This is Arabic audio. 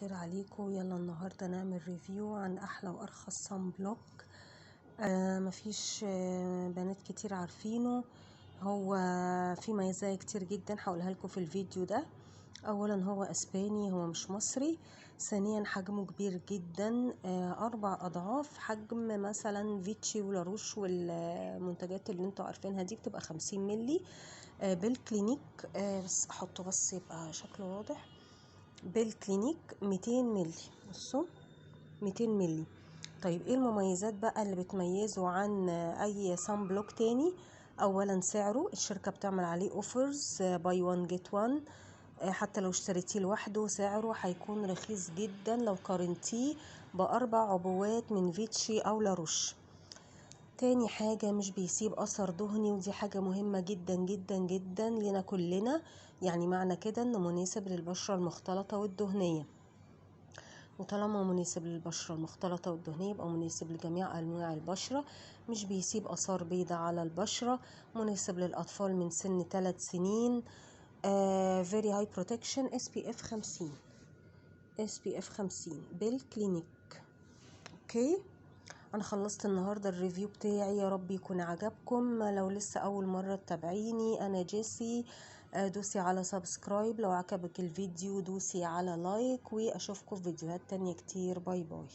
الخير عليكم. يلا النهارده نعمل ريفيو عن احلى وارخص صن بلوك. مفيش بنات كتير عارفينه. هو في مزايا كتير جدا هقولها لكم في الفيديو ده. اولا هو اسباني، هو مش مصري. ثانيا حجمه كبير جدا، 4 اضعاف حجم مثلا فيتشي ولاروش والمنتجات اللي انتوا عارفينها دي، بتبقى 50 ملي. بالكلينيك، بس احطه بس يبقى شكله واضح. بالكلينيك 200 ملي، بصوا 200 ملي. طيب ايه المميزات بقى اللي بتميزه عن اي صن بلوك تاني؟ اولا سعره، الشركة بتعمل عليه اوفرز باي 1 جيت 1. حتى لو اشتريتيه لوحده سعره هيكون رخيص جدا لو قارنتيه ب4 عبوات من فيتشي او لاروش. تاني حاجة مش بيسيب اثر دهني، ودي حاجة مهمة جدا جدا جدا لنا كلنا. يعني معنى كده انه مناسب للبشرة المختلطة والدهنية، وطالما مناسب للبشرة المختلطة والدهنية يبقى مناسب لجميع أنواع البشرة. مش بيسيب آثار بيضة على البشرة، مناسب للأطفال من سن 3 سنين. very high protection، SPF 50، SPF 50 بالكلينيك. اوكي، انا خلصت النهارده الريفيو بتاعي، يا رب يكون عجبكم. لو لسه اول مره تتابعيني، انا جيسي. دوسي على سبسكرايب، لو عجبك الفيديو دوسي على لايك، واشوفكم في فيديوهات تانية كتير. باي باي.